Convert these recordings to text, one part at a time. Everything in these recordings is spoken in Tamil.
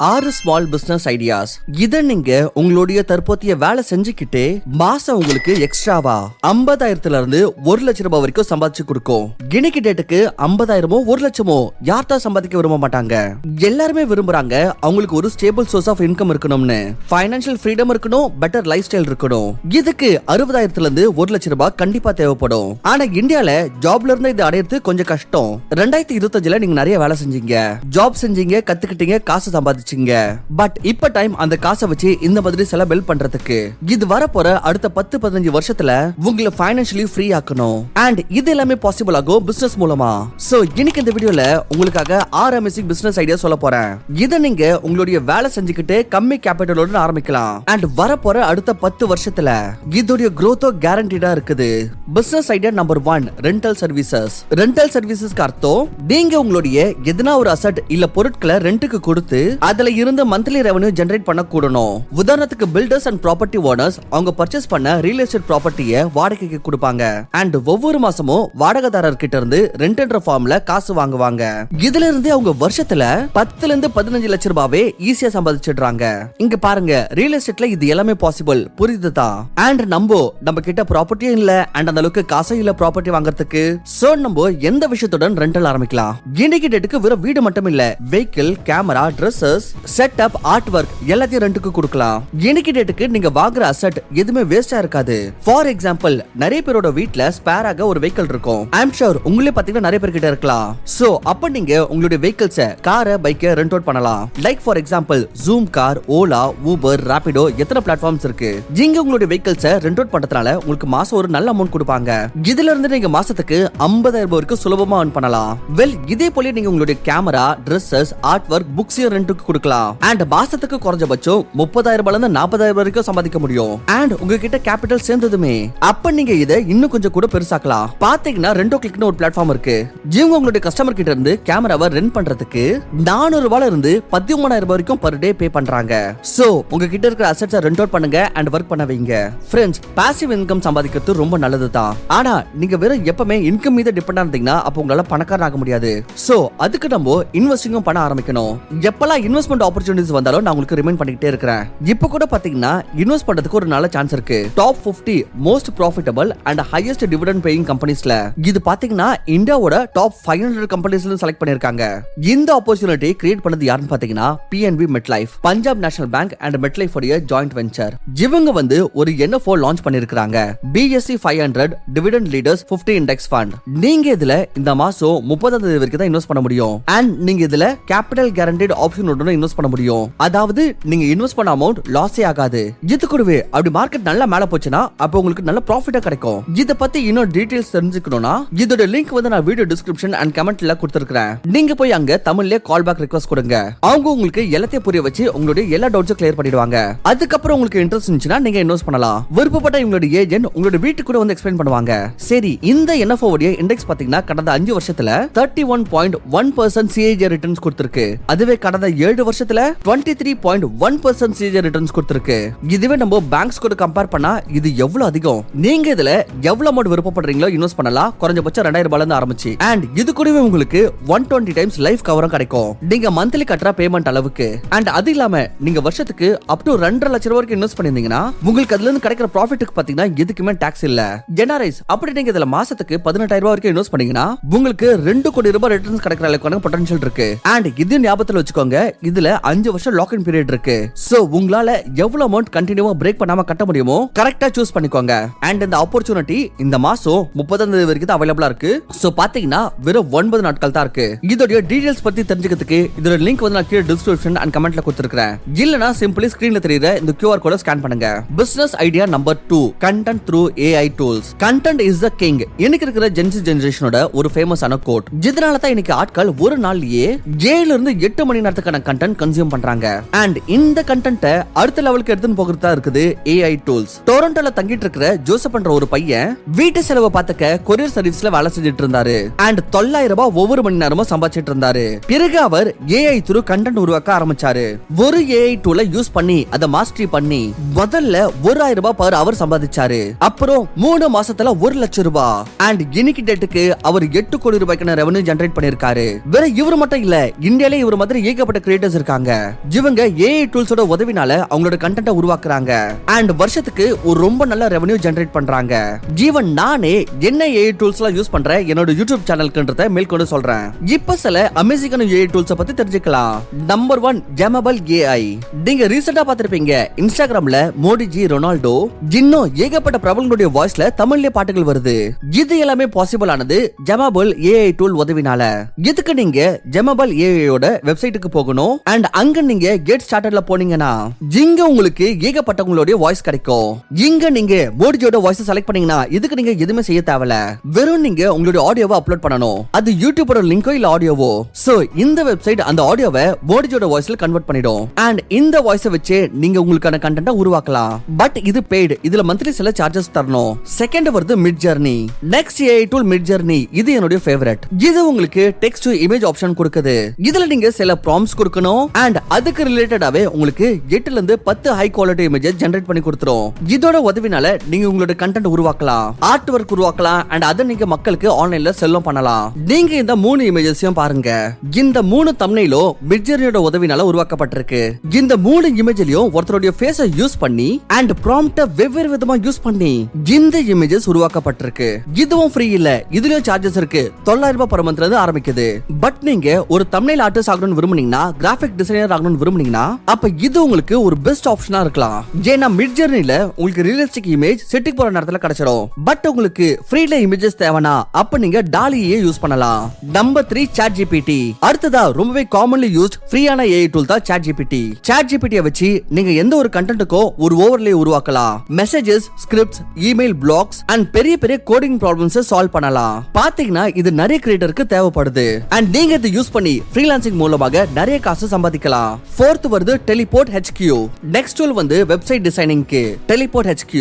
6 ஸ்மால் பிசினஸ் ஐடியாஸ். இத நீங்க உங்களுடைய தற்போதைய வேலை செஞ்சுக்கிட்டே மாசம் உங்களுக்கு எக்ஸ்ட்ராவா 50,000 இருந்து 1 லட்சம் ரூபாய் வரைக்கும் சம்பாதிச்சு கொடுக்கும். இன்னைக்கு டேட்டுக்கு 50,000மோ 1 லட்சமோ யார் தான் சம்பாதிக்க விரும்ப மாட்டாங்க. எல்லாருமே விரும்புறாங்க அவங்களுக்கு ஒரு ஸ்டேபிள் சோர்ஸ் ஆஃப் இன்கம் இருக்கணும்னு, ஃபைனான்சியல் ஃப்ரீடம் இருக்கணும், பெட்டர் லைஃப் ஸ்டைல் இருக்கணும். இதுக்கு 60,000 இருந்து 1 லட்சம் ரூபாய் கண்டிப்பா தேவைப்படும். ஆனா இந்தியால ஜாப்ல இருந்து இது அடையிறது கொஞ்சம் கஷ்டம். 2025ல நீங்க நிறைய வேலை செஞ்சீங்க, ஜாப் செஞ்சீங்க, கத்துக்கிட்டீங்க, காசு சம்பாதிச்சீங்க. பட் இப்ப டைம் அந்த காசை வச்சு இந்த மாதிரி செலவு பில்ட் பண்றதுக்கு. இது வரப்போற அடுத்த 10-15 வருஷத்துல உங்களை ஃபைனான்சியலி ஃப்ரீ ஆக்கணும். அண்ட் இது எல்லாமே பாசிபிள் ஆகும் பிசினஸ் மூலமா. சோ இன்னைக்கு இந்த வீடியோல உங்களுக்காக 6 அமேசிங் பிசினஸ் ஐடியா சொல்ல போறேன். இத நீங்க உங்களுடைய வேலை செஞ்சுக்கிட்டு கம்மி கேபிட்டலோட ஆரம்பிக்கலாம். அண்ட் வரப்போற அடுத்த 10 வருஷத்துல இதோட growth கேரண்டீடா இருக்குது. Business idea number 1, rental services. Rental சர்வீசஸ்க்கு அர்த்தம் நீங்க உங்களுடைய எதனா ஒரு அசெட் இல்ல பொருட்களை ரெண்டுக்கு கொடுத்து அதுல இருந்து மந்த்லி ரெவென்யூ ஜெனரேட் பண்ண கூடணும். உதாரணத்துக்கு பில்டர்ஸ் அண்ட் ப்ராப்பர்ட்டி ஓனர்ஸ் அவங்க பர்ச்சேஸ் பண்ண ரியல் எஸ்டேட் ப்ராப்பர்ட்டியை வாடகைக்கு கொடுப்பாங்க. அண்ட் ஒவ்வொரு மாசமும் வாடகைதாரர் கிட்ட இருந்து ரெண்ட்ன்ற ஃபார்ம்ல காசு வாங்குவாங்க. இதுல இருந்து அவங்க வருஷத்துல 10 இருந்து 15 லட்சம் ரூபாவே ஈஸியா சம்பாதிச்சிடுறாங்க. இங்க பாருங்க, ரியல் எஸ்டேட்ல இது எல்லாமே பாசிபிள், புரியுதுதா? அண்ட் நம்ம கிட்ட ப்ராப்பர்ட்டியும் இல்ல அண்ட் அந்த அளவுக்கு காசும் இல்ல ப்ராப்பர்ட்டி வாங்குறதுக்கு. சோ நம்ம எந்த விஷயத்துடன் ரெண்டல் ஆரம்பிக்கலாம். இன்னைக்கு டேட்டுக்கு வெறும் வீடு மட்டும் இல்ல, vehicle, camera, dresses, setup, art work எல்லாத்தையும் ரெண்டுக்கு கொடுக்கலாம். இன்னைக்கு டேட்டுக்கு நீங்க வாங்குற அசெட் எதுவுமே வேஸ்டா இருக்காது. ஃபார் எக்ஸாம்பிள், நிறைய பேரோட வீட்ல ஸ்பேராக ஒரு வெஹிக்கிள் இருக்கும். ஐ அம் ஷூர் உங்களே பாத்தீங்கன்னா நிறைய பேர் கிட்ட இருக்கலாம். சோ அப்ப நீங்க உங்களுடைய வெஹிக்கிள்ஸ, காரை, பைக்கை ரெண்ட் அவுட் பண்ணலாம். Like for example zoom car, Ola, Uber, Rapido எத்தனை பிளாட்ஃபார்ம்ஸ் இருக்கு. நீங்க உங்களுடைய வெஹிக்கிள்ஸ ரெண்ட் அவுட் பண்றதுனால உங்களுக்கு மாசம் ஒரு நல்ல அமௌண்ட் கொடுப்பாங்க. இதுல இருந்து நீங்க மாசத்துக்கு 50,000 வரைக்கும் சுலபமா earn பண்ணலாம். வெல், இதே போல நீங்க உங்களுடைய camera, dresses, art work, books ரெண்டுக்கு கொடுக்கலாம். அண்ட் மாசத்துக்கு குறைஞ்சபட்சம் 30,000 இருந்து 40,000 வரைக்கும் சம்பாதிக்க முடியும். அண்ட் உங்ககிட்ட கேபிட்டல் சேர்ந்ததுமே அப்ப நீங்க இதை இன்னும் கொஞ்சம் கூட பெருசாக்கலாம். பாத்தீங்கன்னா ரெண்டோ கிளிக்னு ஒரு பிளாட்ஃபார்ம் இருக்கு. இவங்க உங்களுடைய கஸ்டமர் கிட்ட இருந்து கேமராவை ரெண்ட் பண்றதுக்கு 400 ரூபாயில இருந்து 13,000 வரைக்கும் பர் டே பே பண்றாங்க. சோ உங்ககிட்ட இருக்கிற அசெட்ஸை ரெண்ட் அவுட் பண்ணுங்க அண்ட் ஒர்க் பண்ண வைங்க. ஃப்ரெண்ட்ஸ், பாசிவ் இன்கம் சம்பாதிக்கிறது ரொம்ப நல்லது தான். ஆனா நீங்க வெறும் எப்பவுமே இன்கம் மீது டிபெண்ட் ஆனீங்கன்னா அப்ப உங்களால பணக்காரன் ஆக முடியாது. சோ அதுக்கு நம்ம இன்வெஸ்டிங்கும் பண்ண ஆரம்பிக்கணும். எப்பெல்லாம் இன்வெஸ்ட்மெண்ட் ஆப்பர்ச்சுனிட்டிஸ் வந்தாலும் நான் உங்களுக்கு ரிமைண்ட் பண்ணிட்டே இருக்கிறேன். இப்போ கூட பாத்தீங்கன்னா இன்வெஸ்ட் பண்றதுக்கு ஒரு நல்ல சான்ஸ் இருக்கு. Top 50 most profitable and highest dividend paying கம்பெனிஸ்ல இது பாத்தீங்கன்னா இந்தியாவோட டாப் 500 கம்பெனிஸ்ல செலக்ட் பண்ணிருக்காங்க. இந்த ஆப்பர்ச்சுனிட்டி கிரியேட் பண்ணது யாருன்னு பாத்தீங்கன்னா PNB MetLife, Punjab national bank and MetLife உடைய ஜாயிண்ட் வெஞ்சர். இவங்க ஒரு NFO லான்ச் பண்ணிருக்காங்க, BSE 500 dividend leaders 50 index fund. நீங்க இதுல இந்த மாசம் 30ஆம் தேதி வரைக்கும் தான் இன்வெஸ்ட் பண்ண முடியும். அண்ட் நீங்க இதுல கேபிட்டல் கேரண்டீட் ஆப்ஷன் உடனே இன்வெஸ்ட் பண்ண முடியும். அதாவது நீங்க இன்வெஸ்ட் பண்ண அமௌண்ட் லாஸே ஆகாது. இது கூடவே அப்படி மார்க்கெட் நல்லா மேல போச்சுன்னா அப்ப உங்களுக்கு நல்ல ப்ராஃபிட்டா கிடைக்கும். இத பத்தி இன்னும் டீடைல்ஸ் தெரிஞ்சுக்கணும்னா இதோட லிங்க் நான் வீடியோ டிஸ்கிரிப்ஷன் அண்ட் கமெண்ட்ல கொடுத்திருக்கேன். நீங்க போய் அங்க தமிழ்ல கால் பேக் ரிக்வெஸ்ட் கொடுங்க. அவங்க உங்களுக்கு எல்லாத்தையும் புரிய வச்சு உங்களுடைய எல்லா டவுட்ஸும் கிளியர் பண்ணிடுவாங்க. அதுக்கப்புறம் உங்களுக்கு இன்ட்ரெஸ்ட் இருந்துச்சுன்னா நீங்க இன்வெஸ்ட் பண்ணலாம். விருப்பப்பட்ட உங்களுடைய ஏஜென்ட் உங்களுடைய வீட்டுக்கு கூட எக்ஸ்பிளைன் பண்ணுவாங்க. சரி, இந்த NFO உடைய இண்டெக்ஸ் பாத்தீங்கன்னா கடந்த 5 வருஷத்துல 31.1% CAGR ரிட்டர்ன்ஸ் கொடுத்திருக்கு. அதுவே கடந்த 7 வருஷத்துல 23.1% CAGR ரிட்டர்ன்ஸ் கொடுத்திருக்கு. இதுவே நம்ம பேங்க்ஸ் கூட கம்பேர் பண்ணா இது எவ்வளவு அதிகம். நீங்க இதுல எவ்வளவு அமௌண்ட் விருப்பப்படுறீங்களோ இன்வெஸ்ட் பண்ணலாம். குறைஞ்சபட்சம் 2,000 ரூபாயில இருந்து ஆரம்பிச்சு. அண்ட் இது கூடவே உங்களுக்கு 120 டைம்ஸ் லைஃப் கவரும் கிடைக்கும். நீங்க மந்த்லி கட்டுற பேமெண்ட் அளவுக்கு. அண்ட் அது இல்லாம நீங்க வருஷத்துக்கு அப் டு 2.5 லட்சம் வரைக்கும் இன்வெஸ்ட் பண்ணிருந்தீங்கன்னா உங்களுக்கு அதுல இருந்து கிடைக்கிற ப்ராஃபிட்டுக்கு பாத்தீங்கன்னா எதுக்குமே டாக்ஸ் இல்ல. NRIs அப்படி நீங்க இதுல மாசத்துக்கு 18,000 ரூபாய் வரைக்கும் இன்வெஸ்ட் பண்ணீங்கன்னா உங்களுக்கு 2 கோடி ரூபாய் ரிட்டர்ன்ஸ் கிடைக்கிற அளவுக்கு பொட்டன்ஷியல் இருக்கு. அண்ட் இது ஞாபகத்துல வச்சுக்கோங்க, இதுல 5 வருஷம் லாக் இன் பீரியட் இருக்கு. சோ உங்களால எவ்வளவு அமௌண்ட் கண்டினியூவா பிரேக் பண்ணாம கட்ட முடியுமோ கரெக்ட்டா சூஸ் பண்ணிக்கோங்க. அண்ட் இந்த ஆப்பர்ச்சுனிட்டி இந்த மாசம் 30ஆம் தேதி வரைக்கும் தான் அவைலபிளா இருக்கு. சோ பாத்தீங்கன்னா வெறும் 9 நாட்கள் தான் இருக்கு. இதோட டீடைல்ஸ் பத்தி தெரிஞ்சுக்கிறதுக்கு இதோட லிங்க் நான் கீழ டிஸ்கிரிப்ஷன் அண்ட் கமெண்ட்ல கொடுத்திருக்கேன். இல்லனா சிம்பிளி ஸ்கிரீன்ல தெரியுற இந்த QR கோட ஸ்கேன் பண்ணுங்க. Business idea number 2, content through AI tools. Content is the king. இன்னைக்கு இருக்கிற ஜென்சி ஜெனரேஷனோட ஒரு ஃபேமஸான கோட். இதனால தான் இன்னைக்கு ஆட்கள் ஒரு நாள்லயே 7 இருந்து 8 மணி நேரத்துக்கான கண்டென்ட் கன்சியூம் பண்றாங்க. அண்ட் இந்த கண்டென்ட்டை அடுத்த லெவலுக்கு எடுத்துன்னு போகிறதா இருக்குது AI டூல்ஸ். டொரண்டோல தங்கிட்டு இருக்கிற ஜோசப் என்ற ஒரு பையன் வீட்டு செலவை பார்த்துக்க கொரியர் சர்வீஸ்ல வேலை செஞ்சுட்டு இருந்தாரு. அண்ட் 9,000 ரூபாய் ஒவ்வொரு மணி நேரமும் சம்பாதிச்சிட்டு இருந்தாரு. பிறகு அவர் AI த்ரூ கண்டென்ட் உருவாக்க ஆரம்பிச்சாரு. ஒரு AI டூலை யூஸ் பண்ணி அதை மாஸ்டரி பண்ணி முதல்ல 1,000 ரூபாய் பர் அவர் சம்பாதிச்சாரு. அப்புறம் 3 மாசத்துல 1 லட்சம் ரூபாய். அண்ட் இன்னைக்கு டேட்டுக்கு அவர் 8 கோடி ரூபாய்க்கான ரெவென்யூ ஜெனரேட் பண்ணிருக்காரு. வேற இவர் மட்டும் இல்ல, இந்தியால இவர் மாதிரி ஏகப்பட்ட கிரியேட்டர்ஸ் கிரியேட்டர்ஸ் இருக்காங்க. இவங்க ஏஐ டூல்ஸோட உதவினால அவங்களோட கண்டென்ட்டை உருவாக்குறாங்க அண்ட் வருஷத்துக்கு ஒரு ரொம்ப நல்ல ரெவென்யூ ஜெனரேட் பண்றாங்க. ஈவன் நானே என்ன ஏஐ டூல்ஸ்லாம் யூஸ் பண்றேன் என்னோட யூடியூப் சேனலுக்குன்றத மேல்கொண்டு சொல்றேன். இப்ப சில அமேசிங்கான ஏஐ டூல்ஸ் பத்தி தெரிஞ்சுக்கலாம். நம்பர் 1 ஜெமபிள் ஏஐ. நீங்க ரீசெண்டா பார்த்திருப்பீங்க இன்ஸ்டாகிராம்ல மோடிஜி, ரொனால்டோ, இன்னும் ஏகப்பட்ட பிரபலங்களுடைய வாய்ஸ்ல தமிழ்ல பாட்டுகள் வருது. இது எல்லாமே பாசிபிள் ஆனது ஜெமபிள் ஏஐ டூல் உதவினால. இதுக்கு நீங்க ஜெமபிள் ஏஐயோட வெப்சைட்டுக்கு போகணும் அண்ட் அங்க நீங்க கெட் ஸ்டார்டட்ல போனீங்கன்னா இங்க உங்களுக்கு ஏகப்பட்டவங்களுடைய வாய்ஸ் கிடைக்கும். இங்க நீங்க மோடிஜியோட வாய்ஸ் செலக்ட் பண்ணீங்கன்னா இதுக்கு நீங்க எதுவுமே செய்ய தேவையில்ல. வெறும் நீங்க உங்களுடைய ஆடியோவை அப்லோட் பண்ணணும். அது யூடியூபோட லிங்கோ இல்ல ஆடியோவோ. சோ இந்த வெப்சைட் அந்த ஆடியோவை மோடிஜியோட வாய்ஸ்ல கன்வெர்ட் பண்ணிடும் அண்ட் இந்த வாய்ஸை வச்சு நீங்க உங்களுக்கான கண்டென்ட்டை உருவாக்கலாம். பட் இது பெய்ட். இதுல மந்த்லி சில சார்ஜஸ் தரணும். செகண்ட் வருது mid journey. Next AI tool mid journey. இது என்னோட ஃபேவரட். இது உங்களுக்கு டெக்ஸ்ட் டு இமேஜ் ஆப்ஷன் கொடுக்குது. இதுல நீங்க சில ப்ராம்ப்ட்ஸ் கொடுக்கணும் அண்ட் அதுக்கு ரிலேட்டடாவே உங்களுக்கு 8 ல இருந்து 10 ஹை குவாலிட்டி இமேஜஸ் ஜெனரேட் பண்ணி கொடுத்துரும். இதோட உதவினால நீங்க உங்களோட கண்டென்ட் உருவாக்கலாம், ஆர்ட் ஒர்க் உருவாக்கலாம் அண்ட் அதை நீங்க மக்களுக்கு ஆன்லைன்ல செல்லும் பண்ணலாம். நீங்க இந்த 3 இமேஜஸையும் பாருங்க. இந்த 3 தம்ப்நெயிலோ மிட்ஜர்னியோட உதவினால உருவாக்கப்பட்டிருக்கு. இந்த 3 இமேஜ்லயும் ஒருத்தருடைய ஃபேஸை யூஸ் பண்ணி அண்ட் ப்ராம்ப்ட வெவ்வேறு விதமா யூஸ் பண்ணி இந்த இமேஜஸ் உருவாக்கப்பட்டிருக்கு. இதுவும் ஃப்ரீ இல்ல, இதுலயும் சார்ஜஸ் இருக்கு. 900 ரூபாய் per monthல இருந்து ஆரம்பிக்குது. பட் நீங்க ஒரு தம்ப்நெயில் ஆர்டிஸ்ட் ஆகணும்னு விரும்புனீங்கன்னா, கிராஃபிக் டிசைனர் ஆகணும்னு விரும்புனீங்கன்னா அப்ப இது உங்களுக்கு ஒரு பெஸ்ட் ஆப்ஷனா இருக்கலாம். ஏன்னா மிட்ஜர்னில உங்களுக்கு ரியலிஸ்டிக் இமேஜ் செட்டிங் போற நேரத்துல கிடைச்சிடும். பட் உங்களுக்கு ஃப்ரீல இமேஜஸ் தேவைனா அப்ப நீங்க டாலியே யூஸ் பண்ணலாம். Number 3 ChatGPT. அடுத்ததா ரொம்பவே காமன்லி யூஸ்ட் ஃப்ரீயான ஏஐ டூல் தான் சாட் ஜிபிடி. சாட் ஜிபிடியை வச்சு நீங்க எந்த ஒரு கண்டென்ட்டுக்கோ ஒரு ஓவர்லே உருவாக்கலாம். Messages, scripts, email, blogs and பெரிய பெரிய கோடிங் ப்ராப்ளம்ஸ் சால்வ் பண்ணலாம். பாத்தீங்கன்னா இது நிறைய கிரியேட்டருக்கு தேவைப்படுது அண்ட் நீங்க இதை யூஸ் பண்ணி ஃப்ரீலான்சிங் மூலமாக நிறைய காசு சம்பாதிக்கலாம். ஃபோர்த் வருது டெலிபோர்ட் HQ. நெக்ஸ்ட் டூல் வந்து வெப்சைட் டிசைனிங்க்கு டெலிபோர்ட் HQ.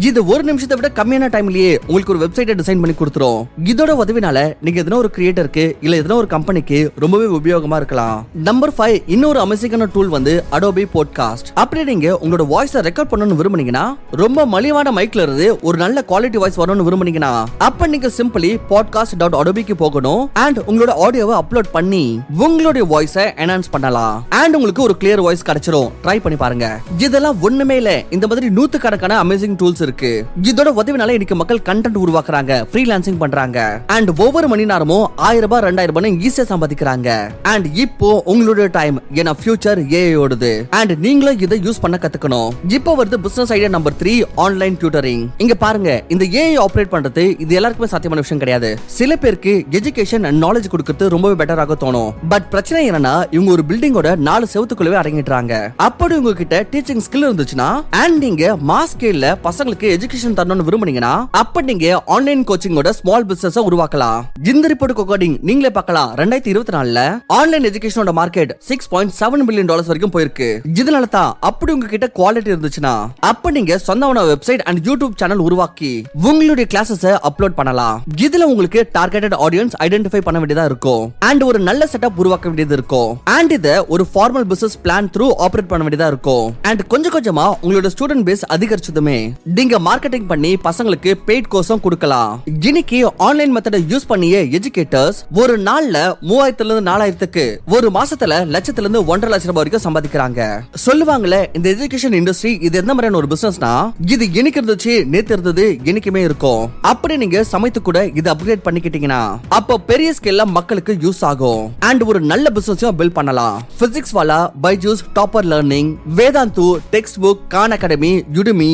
இது ஒரு நிமிஷத்தை விட கம்மியான டைம்லயே உங்களுக்கு ஒரு வெப்சைட்டை டிசைன் பண்ணி கொடுத்துரும். இதோட உதவினால நீங்க எதனா ஒரு கிரியேட்டருக்கு இல்ல எதனா ஒரு கம்பெனிக்கு ரொம்பவே உபயோகமா இருக்கலாம். நம்பர் 5 இன்னொரு அமேசிங்கான டூல் வந்து அடோபி பாட்காஸ்ட். அப்படி நீங்க உங்களோட வாய்ஸை ரெக்கார்ட் பண்ணணும்னு விரும்புனீங்கன்னா, ரொம்ப மலிவான மைக்ல இருந்து ஒரு நல்ல குவாலிட்டி வாய்ஸ் வரணும்னு விரும்புனீங்கன்னா அப்ப நீங்க சிம்பிளி podcast.adobe போகணும் அண்ட் உங்களோட ஆடியோவை அப்லோட் பண்ணி உங்களுடைய வாய்ஸை என்ஹான்ஸ் பண்ணலாம் அண்ட் உங்களுக்கு ஒரு கிளியர் வாய்ஸ் கிடைச்சிரும். ட்ரை பண்ணி பாருங்க. இதெல்லாம் ஒண்ணுமே இல்ல, இந்த மாதிரி நூத்துக்கணக்கான அமேசிங் டூல்ஸ் இருக்கு. இதோட உதவினால இன்னைக்கு மக்கள் கண்டென்ட் உருவாக்குறாங்க, ஃப்ரீலான்சிங் பண்றாங்க அண்ட் ஒவ்வொரு மணி நேரமும் 1000 ரூபாய் 2000 ரூபாய் ஈஸியா சம்பாதிக்கிறாங்க. அண்ட் இப்போ உங்களுடைய டைம் ஏன்னா ஃபியூச்சர் ஏஐ ஓடுது அண்ட் நீங்களும் இதை யூஸ் பண்ண கத்துக்கணும். இப்போ வருது business idea number 3 online tutoring. இங்க பாருங்க, இந்த ஏஐ ஆபரேட் பண்றது இது எல்லாருக்குமே சாத்தியமான விஷயம் கிடையாது. சில பேருக்கு எஜுகேஷன் அண்ட் நாலேஜ் கொடுக்கிறது ரொம்பவே பெட்டராக தோணும். பட் பிரச்சனை என்னன்னா இவங்க ஒரு பில்டிங்கோட 4 செவுத்துக்குள்ளவே அடங்கிட்டாங்க. அப்படி உங்ககிட்ட டீச்சிங் ஸ்கில் இருந்துச்சுன்னா அண்ட் நீங்க மாஸ் ஸ்கேல்ல பசங்களுக்கு எஜுகேஷன் தரணும்னு விரும்புனீங்கன்னா அப்ப நீங்க ஆன்லைன் கோச்சிங்கோட ஸ்மால் பிசினஸ் உருவாக்கலாம். இந்த ரிப்போர்ட் அக்கார்டிங் நீங்களே பார்க்கலாம். 2024ல ஆன்லைன் எஜுகேஷனோட மார்க்கெட் $6.7 பில்லியன் வரைக்கும் போயிருக்கு. இதனால தான் அப்படி உங்ககிட்ட குவாலிட்டி இருந்துச்சுன்னா அப்ப நீங்க சொந்தமான வெப்சைட் அண்ட் யூடியூப் சேனல் உருவாக்கி உங்களுடைய கிளாஸஸ் அப்லோட் பண்ணலாம். இதுல உங்களுக்கு டார்கெட்டட் ஆடியன்ஸ் ஐடென்டிஃபை பண்ண வேண்டியதா இருக்கும் அண்ட் ஒரு நல்ல செட்டப் உருவாக்க வேண்டியது இருக்கும் அண்ட் இத ஒரு formal business plan through operate பண்ண வேண்டியதா இருக்கும். அண்ட் கொஞ்சம் கொஞ்சமா உங்களோட ஸ்டூடெண்ட் பேஸ் அதிகரிச்சதுமே நீங்க மார்க்கெட்டிங் பண்ணி பசங்களுக்கு பெய்ட் கோர்ஸும் கொடுக்கலாம். இன்னைக்கு ஆன்லைன் மெத்தட யூஸ் பண்ணியே எஜுகேட்டர்ஸ் ஒரு நாள்ல 3000 ல இருந்து 4000க்கு, ஒரு மாசத்துல லட்சத்துல இருந்து 1.5 லட்சம் ரூபாய் வரைக்கும் சம்பாதிக்கிறாங்க. சொல்லுவாங்களே இந்த எஜுகேஷன் இண்டஸ்ட்ரி இது எந்த மாதிரியான ஒரு பிசினஸ்னா இது இன்னைக்கு இருந்துச்சு நேத்து இருந்தது இன்னைக்குமே இருக்கும். அப்படி நீங்க சமைத்து கூட இது அப்கிரேட் பண்ணிக்கிட்டீங்கன்னா அப்ப பெரிய ஸ்கேல்ல மக்களுக்கு யூஸ் ஆகும் அண்ட் ஒரு நல்ல பிசினஸையும் பில்ட் பண்ணலாம். Physics Wallah, Byju's, Toppr learning, Vedantu, textbook, Khan Academy, Udemy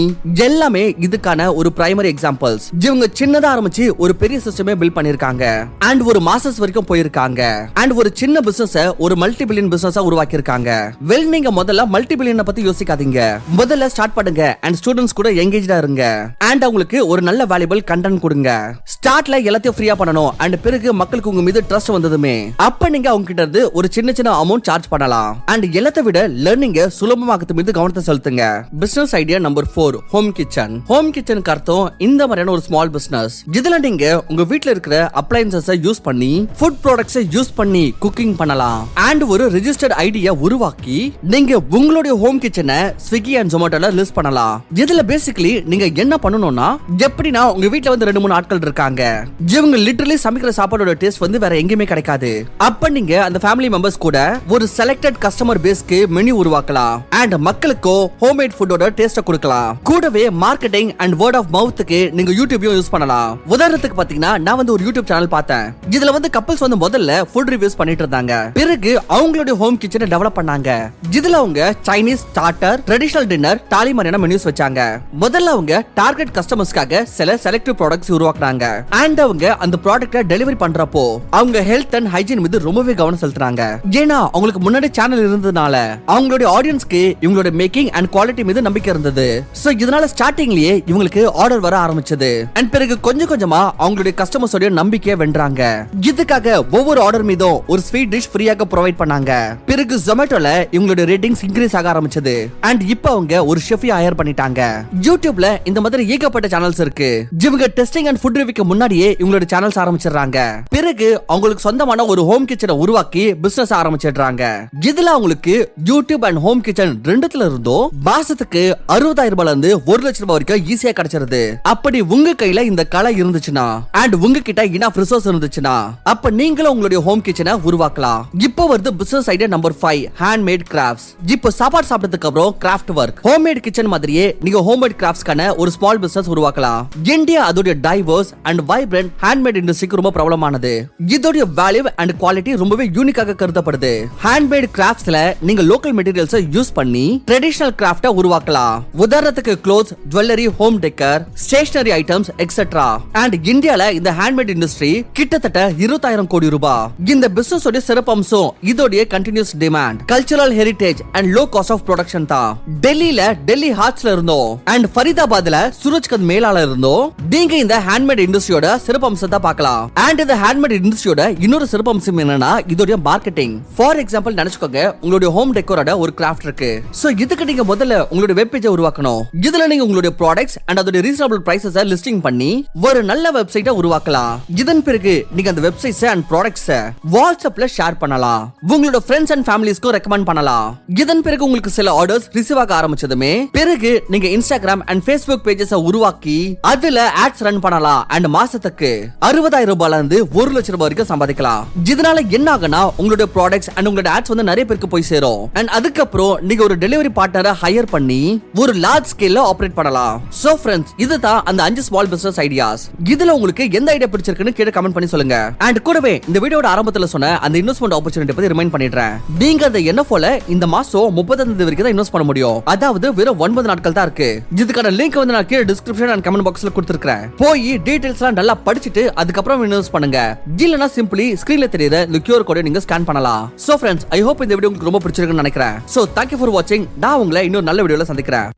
எல்லாமே இதுக்கான ஒரு பிரைமரி எக்ஸாம்பிள்ஸ். இவங்க சின்னதா ஆரம்பிச்சு ஒரு பெரிய சிஸ்டமே பில்ட் பண்ணிருக்காங்க அண்ட் ஒரு மாசஸ் வரைக்கும் போயிருக்காங்க அண்ட் ஒரு சின்ன பிசினஸ் ஒரு மல்டி பில்லியன் பிசினஸா உருவாக்கி இருக்காங்க. வெல் நீங்க முதல்ல மல்டி பில்லியனை பத்தி யோசிக்காதீங்க. முதல்ல ஸ்டார்ட் பண்ணுங்க அண்ட் ஸ்டூடண்ட்ஸ் கூட எங்கேஜ்டா இருங்க அண்ட் அவங்களுக்கு ஒரு நல்ல வேல்யூபிள் கண்டென்ட் கொடுங்க. ஸ்டார்ட்ல எல்லாத்தையும் ஃப்ரீயா பண்ணணும் அண்ட் பிறகு மக்களுக்கு உங்க மீது ட்ரஸ்ட் வந்ததுமே அப்ப நீங்க அவங்க கிட்ட இருந்து ஒரு சின்ன சின்ன அமௌண்ட் சார்ஜ் பண்ணலாம் அண்ட் எல்லாத்தை விட லேர்னிங்க சுலபமாக்குறது மீது கவனத்தை செலுத்துங்க. Business idea number 4 home kitchen. Home கிச்சனுக்கு அர்த்தம் இந்த மாதிரியான ஒரு ஸ்மால் பிசினஸ். இதுல நீங்க உங்க வீட்ல இருக்கிற அப்ளையன்சஸ் யூஸ் பண்ணி ஃபுட் ப்ராடக்ட்ஸ் யூஸ் பண்ணி குக்கிங் பண்ணலாம் அண்ட் ஒரு ரெஜிஸ்டர்ட் ஐடியா உருவாக்கி நீங்க உங்களுடைய ஹோம் கிச்சனை ஸ்விக்கி அண்ட் ஜொமேட்டோல லிஸ்ட் பண்ணலாம். இதுல பேசிக்கலி நீங்க என்ன பண்ணணும்னா, எப்படின்னா உங்க வீட்ல வந்து 2-3 ஆட்கள் இருக்காங்க இருக்காங்க. இவங்க லிட்டரலி சமைக்கிற சாப்பாடோட டேஸ்ட் வந்து வேற எங்கேயுமே கிடைக்காது. அப்ப நீங்க அந்த ஃபேமிலி மெம்பர்ஸ் கூட ஒரு செலக்டட் கஸ்டமர் பேஸ்க்கு மெனு உருவாக்கலாம் அண்ட் மக்களுக்கு ஹோம்மேட் ஃபுட்டோட டேஸ்ட கொடுக்கலாம். கூடவே மார்க்கெட்டிங் அண்ட் வேர்ட் ஆஃப் மவுத்துக்கு நீங்க யூடியூபையும் யூஸ் பண்ணலாம். உதாரணத்துக்கு பாத்தீங்கன்னா நான் வந்து ஒரு யூடியூப் சேனல் பார்த்தேன். இதுல வந்து கப்பல்ஸ் வந்து முதல்ல ஃபுட் ரிவ்யூஸ் பண்ணிட்டு இருந்தாங்க. பிறகு அவங்களுடைய ஹோம் கிச்சனை டெவலப் பண்ணாங்க. இதுல அவங்க சைனீஸ் ஸ்டார்டர், ட்ரெடிஷனல் டின்னர், தாலி மாதிரியான மெனுஸ் வச்சாங்க. முதல்ல அவங்க டார்கெட் கஸ்டமர்ஸ்க்காக சில செலக்டிவ் ப்ராடக்ட்ஸ் உருவாக்குறாங்க அண்ட் அவங்க அந்த ப்ராடக்ட்டை டெலிவரி பண்றப்போ அவங்க ஹெல்த் அண்ட் ஹைஜீன் மீது ரொம்பவே கவனம் செலுத்துறாங்க. ஏன்னா அவங்களுக்கு முன்னாடி சேனல் இருந்ததுனால அவங்களுடைய ஆடியன்ஸ்க்கு இவங்களோட மேக்கிங் அண்ட் குவாலிட்டி மீது நம்பிக்கை இருந்தது. சோ இதனால ஸ்டார்டிங்லயே இவங்களுக்கு ஆர்டர் வர ஆரம்பிச்சது அண்ட் பிறகு கொஞ்சம் கொஞ்சமா அவங்களுடைய கஸ்டமர்ஸோட நம்பிக்கையை வென்றாங்க. இதுக்காக ஒவ்வொரு ஆர்டர் மீதும் ஒரு ஸ்வீட் டிஷ் ஃப்ரீயாக ப்ரொவைட் பண்ணாங்க. பிறகு ஜொமேட்டோல இவங்களோட ரேட்டிங்ஸ் இன்க்ரீஸ் ஆக ஆரம்பிச்சது அண்ட் இப்போ அவங்க ஒரு ஷெஃபை ஹையர் பண்ணிட்டாங்க. யூடியூப்ல இந்த மாதிரி ஏகப்பட்ட சேனல்ஸ் இருக்கு. இவங்க டெஸ்டிங் அண்ட் ஃபுட் ரிவ்யூக்கு முன்னாடியே இவங்களோட சேனல்ஸ் ஆரம்பிச்சிடுறாங்க. பிறகு அவங்களுக்கு சொந்தமான ஒரு ஹோம் கிச்சனை உருவாக்கி பிசினஸ் ஆரம்பிச்சிடுறாங்க. இதுல அவங்களுக்கு யூடியூப் அண்ட் ஹோம் கிச்சன் ரெண்டுத்துல இருந்தும் மாசத்துக்கு 60,000 ரூபாயில இருந்து 1 லட்சம் ரூபாய் வரைக்கும் ஈஸியா கிடைச்சிருது. அப்படி உங்க கையில இந்த கலை இருந்துச்சுன்னா அண்ட் உங்ககிட்ட இனஃப் ரிசோர்ஸ் இருந்துச்சுன்னா அப்ப நீங்களும் உங்களுடைய ஹோம் கிச்சனை உருவாக்கலாம். இப்போ வருது business idea number 5, handmade crafts. இப்போ சாப்பாடு சாப்பிட்டதுக்கு அப்புறம் கிராஃப்ட் ஒர்க். ஹோம்மேட் கிச்சன் மாதிரியே நீங்க ஹோம்மேட் கிராஃப்ட்ஸ்க்கான ஒரு ஸ்மால் பிசினஸ் உருவாக்கலாம். இந்தியா அதோட டைவர்ஸ் அண்ட் வைப்ரண்ட் ஹேண்ட்மேட் இண்டஸ்ட்ரிக்கு ரொம்ப பிரபலமானது. இதோட வேல்யூ அண்ட் குவாலிட்டி ரொம்பவே யூனிக்காக கருதப்படுது. ஹேண்ட்மேட் கிராஃப்ட்ஸ்ல நீங்க லோக்கல் மெட்டீரியல்ஸ் யூஸ் பண்ணி ட்ரெடிஷனல் கிராஃப்ட்டை உருவாக்கலாம். உதாரணத்துக்கு clothes, jewellery, home decker, stationery items etcetera. And இந்தியால இந்த ஹேண்ட்மேட் இண்டஸ்ட்ரி கிட்டத்தட்ட 20,000 கோடி ரூபாய். இந்த பிசினஸ் உடைய சிறப்பம்சம் இதோட continuous demand, cultural heritage and low cost of production தான். டெல்லியில டெல்லி ஹார்ட்ஸ்ல இருந்தோம் அண்ட் ஃபரிதாபாத்ல சூரஜ்கந்த் மேலால இருந்தோம். நீங்க இந்த ஹேண்ட்மேட் இண்டஸ்ட்ரியோட சிறப்பம்சத்தை பார்க்கலாம். அண்ட் இந்த ஹேண்ட்மேட் இண்டஸ்ட்ரியோட இன்னொரு சிறப்பம்சம் என்னன்னா இதோட மார்க்கெட்டிங். ஃபார் எக்ஸாம்பிள் நினைச்சுக்கோங்க, உங்களுடைய ஹோம் டெக்கோரோட ஒரு கிராஃப்ட் இருக்கு. சோ இதுக்கு நீங்க முதல்ல உங்களுடைய வெப் பேஜை உருவாக்கணும். இதுல நீங்க உங்களுடைய ப்ராடக்ட்ஸ் அண்ட் அதோட ரீசனபிள் பிரைசஸை லிஸ்டிங் பண்ணி ஒரு நல்ல வெப்சைட்டை உருவாக்கலாம். இதன் பிறகு நீங்க அந்த வெப்சைட்ஸ் அண்ட் ப்ராடக்ட்ஸ் வாட்ஸ்அப்ல ஷேர் பண்ணலாம். உங்களோட ஃப்ரெண்ட்ஸ் அண்ட் ஃபேமிலிஸ்க்கு ரெக்கமெண்ட் பண்ணலாம். இதன் பிறகு உங்களுக்கு சில ஆர்டர்ஸ் ரிசீவ் ஆக ஆரம்பிச்சதுமே பிறகு நீங்க இன்ஸ்டாகிராம் அண்ட் ஃபேஸ்புக் பேஜஸ் உருவாக்கி அதுல ஆட்ஸ் ரன் பண்ணலாம் அண்ட் மாசத்துக்கு 60,000 ரூபாயில இருந்து 1 லட்சம் ரூபாய் வரைக்கும் சம்பாதிக்கலாம். இதனால என்ன ஆகுனா உங்களுடைய ப்ராடக்ட்ஸ் அண்ட் உங்களுடைய ஆட்ஸ் வந்து நிறைய பேருக்கு போய் சேரும் அண்ட் அதுக்கப்புறம் நீங்க ஒரு டெலிவரி பார்ட்னரை ஹையர் பண்ணி ஒரு லார்ஜ் ஸ்கேல்ல ஆபரேட் பண்ணலாம். சோ ஃப்ரெண்ட்ஸ், இதுதான் அந்த 5 ஸ்மால் பிசினஸ் ஐடியாஸ். இதுல உங்களுக்கு எந்த ஐடியா பிடிச்சிருக்குன்னு கீழ கமெண்ட் பண்ணி சொல்லுங்க. அண்ட் கூடவே இந்த வீடியோட ஆரம்பத்துல சொன்ன அந்த இன்வெஸ்ட்மென்ட் ஆப்பர்சூனிட்டி பத்தி ரிமைண்ட் பண்ணிடுறேன். நீங்க அந்த NFOல இந்த மாசம் 35 வரைக்கும் தான் இன்வெஸ்ட் பண்ண முடியும். அதாவது வெறும் 9 நாட்கள் தான் இருக்கு. இதுக்கான லிங்க் வந்து நான் கீழ டிஸ்கிரிப்ஷன் அண்ட் கமெண்ட் பாக்ஸ்ல கொடுத்திருக்கேன். போய் டீடைல்ஸ்லாம் நல்லா படிச்சிட்டு அதுக்கப்புறம் இன்வெஸ்ட் பண்ணுங்க. இல்லனா சிம்பிளி ஸ்கிரீன்ல தெரியுற இந்த QR கோடை நீங்க ஸ்கேன் பண்ணலாம். சோ ஃப்ரெண்ட்ஸ், ஐ ஹோப் இந்த வீடியோ உங்களுக்கு ரொம்ப பிடிச்சிருக்குன்னு நினைக்கிறேன். So thank you for watching. நான் உங்களை இன்னொரு நல்ல வீடியோல சந்திக்கிறேன்.